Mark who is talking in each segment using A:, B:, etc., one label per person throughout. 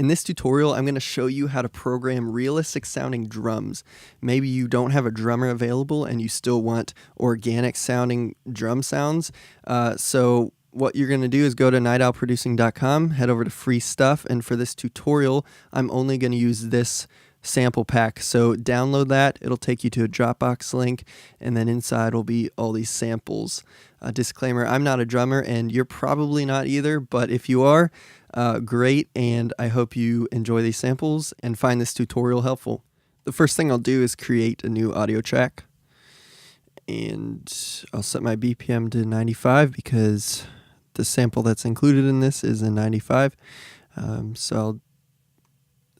A: In this tutorial, I'm going to show you how to program realistic sounding drums. Maybe you don't have a drummer available and you still want organic sounding drum sounds. So what you're going to do is go to nightowlproducing.com, head over to free stuff, and for this tutorial, I'm only going to use this sample pack. So download that, it'll take you to a Dropbox link, and then inside will be all these samples. Disclaimer, I'm not a drummer and you're probably not either, but if you are, great, and I hope you enjoy these samples and find this tutorial helpful. The first thing I'll do is create a new audio track, and I'll set my BPM to 95 because the sample that's included in this is a 95. So I'll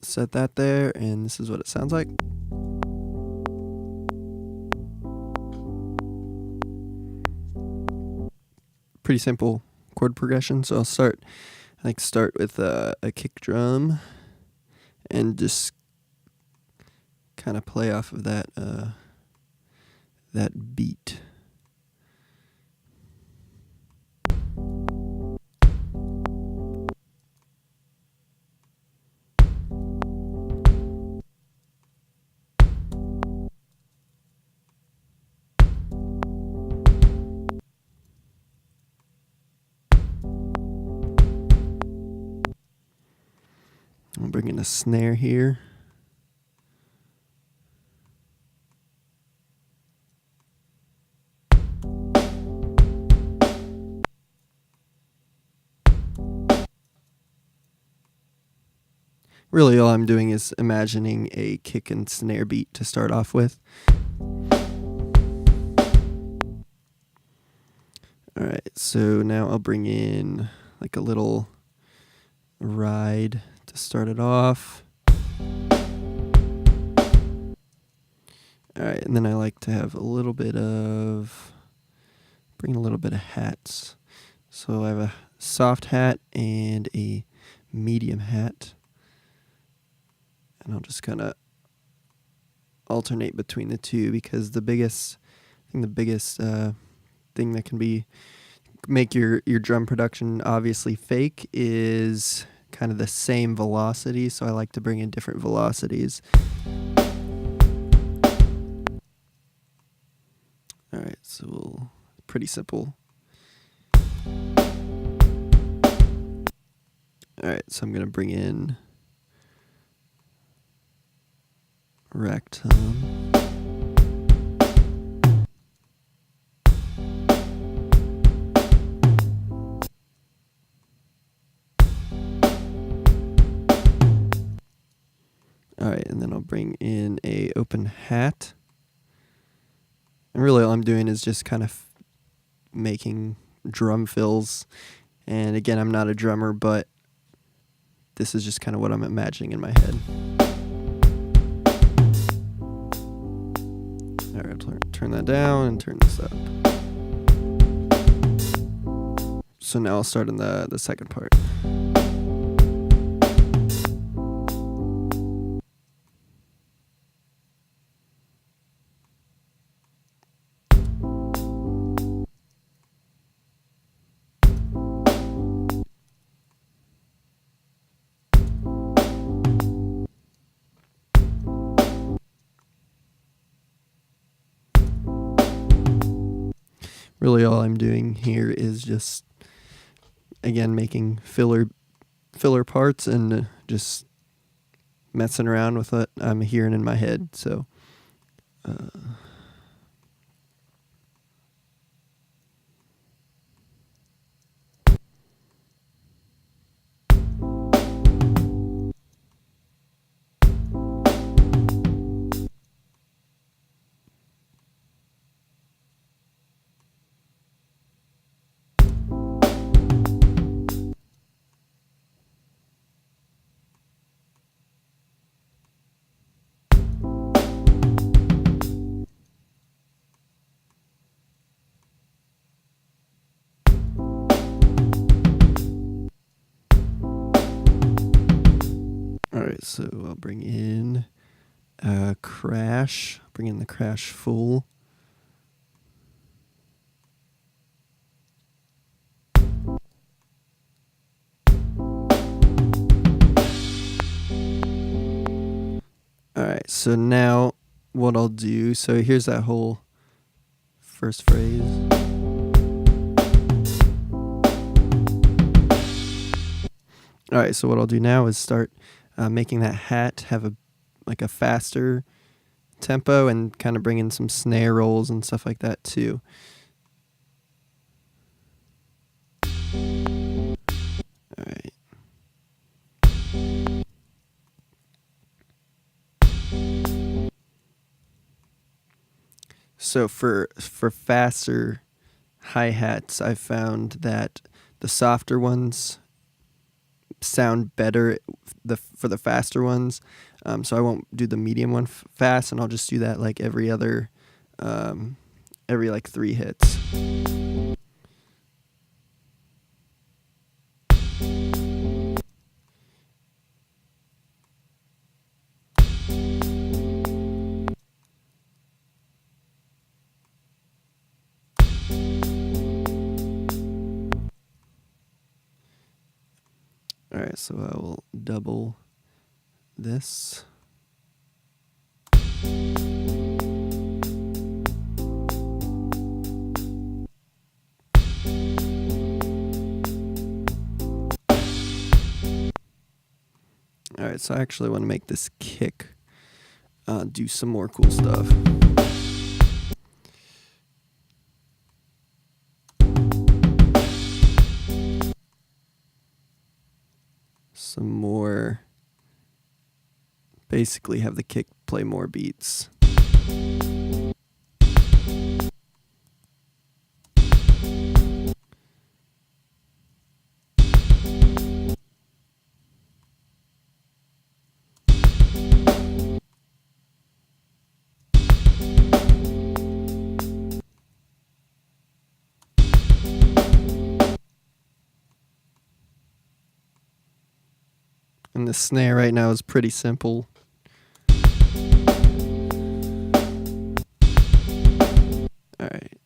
A: set that there, and this is what it sounds like. Pretty simple chord progression. So I'll start with a kick drum and just kind of play off of that that beat. I'll bring in a snare here. Really, all I'm doing is imagining a kick and snare beat to start off with. Alright, so now I'll bring in like a little ride to start it off. Alright, and then I like to have bring a little bit of hats. So I have a soft hat and a medium hat. And I'll just kind of alternate between the two because the biggest thing that can make your drum production obviously fake is kind of the same velocity, so I like to bring in different velocities. Alright, so pretty simple. Alright, so I'm going to bring in rack tom. Alright, and then I'll bring in a open hat. And really all I'm doing is just kind of making drum fills. And again, I'm not a drummer, but this is just kind of what I'm imagining in my head. Alright, I'll turn that down and turn this up. So now I'll start in the second part. Really all I'm doing here is just, again, making filler parts and just messing around with what I'm hearing in my head. So Alright, so I'll bring in crash. Bring in the crash full. All right, so now what I'll do, so here's that whole first phrase. All right, so what I'll do now is start making that hat have a faster tempo and kind of bring in some snare rolls and stuff like that too. All right. So for faster hi-hats, I've found that the softer ones sound better for the faster ones. So I won't do the medium one fast, and I'll just do that like every like 3 hits. All right, so I will double this. All right, so I actually want to make this kick do some more cool stuff. Some more, basically have the kick play more beats. And the snare right now is pretty simple. All right,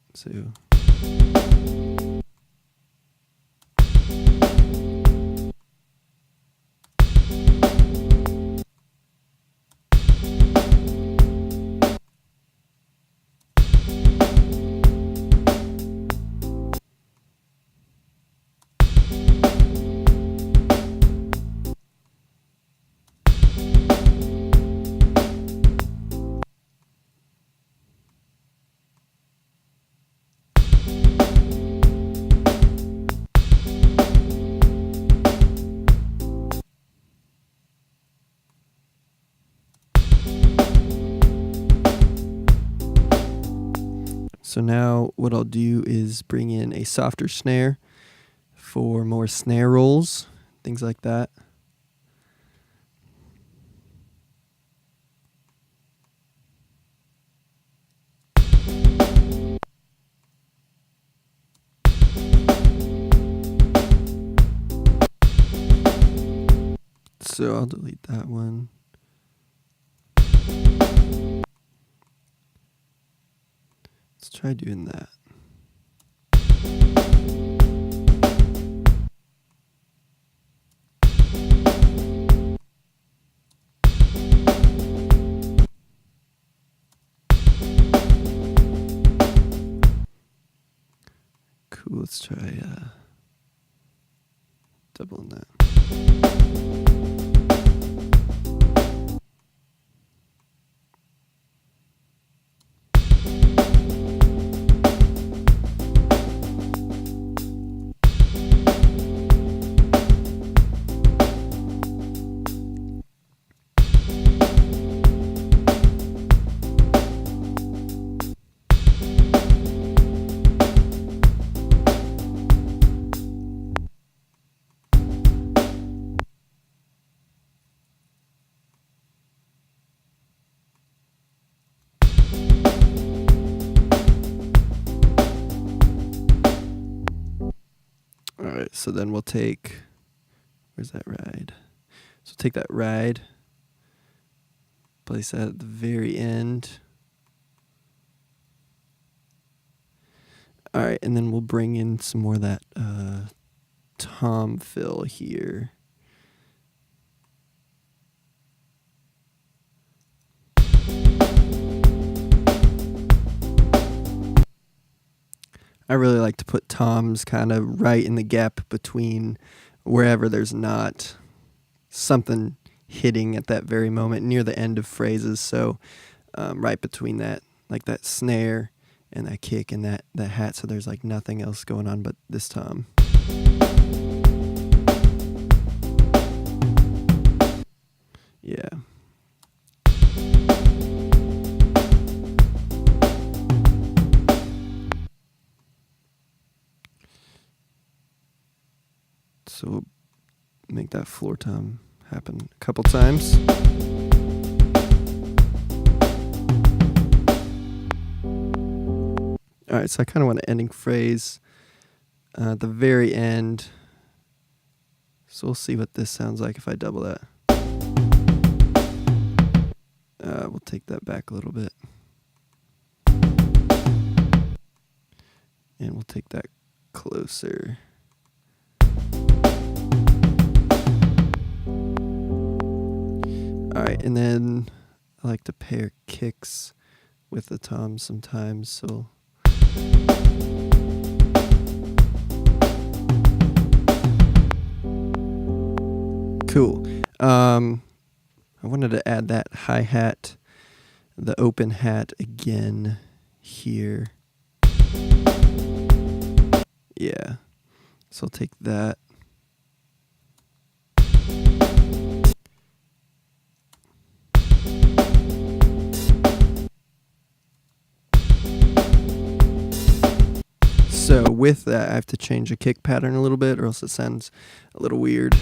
A: so now what I'll do is bring in a softer snare for more snare rolls, things like that. So I'll delete that one. Let's try doing that. Cool, let's try doubling that. All right, so then we'll take, where's that ride? So take that ride, place that at the very end. All right, and then we'll bring in some more of that tom fill here. I really like to put toms kind of right in the gap between wherever there's not something hitting at that very moment near the end of phrases. So right between that, like that snare and that kick and that hat. So there's like nothing else going on but this tom. Yeah. So we'll make that floor tom happen a couple times. All right, so I kind of want an ending phrase at the very end. So we'll see what this sounds like if I double that. We'll take that back a little bit. And we'll take that closer. All right, and then I like to pair kicks with the toms sometimes, so cool. I wanted to add that hi-hat, the open hat again here. Yeah. So I'll take that. So with that, I have to change the kick pattern a little bit, or else it sounds a little weird.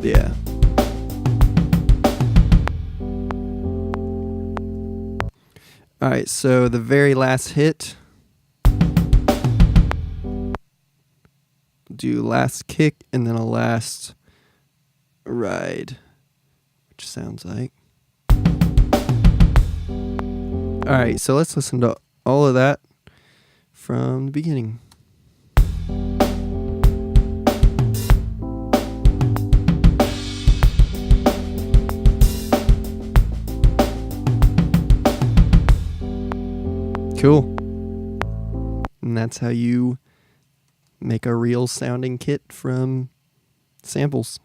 A: Yeah. All right, so the very last hit. Do last kick and then a last ride, which sounds like. All right, so let's listen to all of that from the beginning. Cool. And that's how you make a real sounding kit from samples.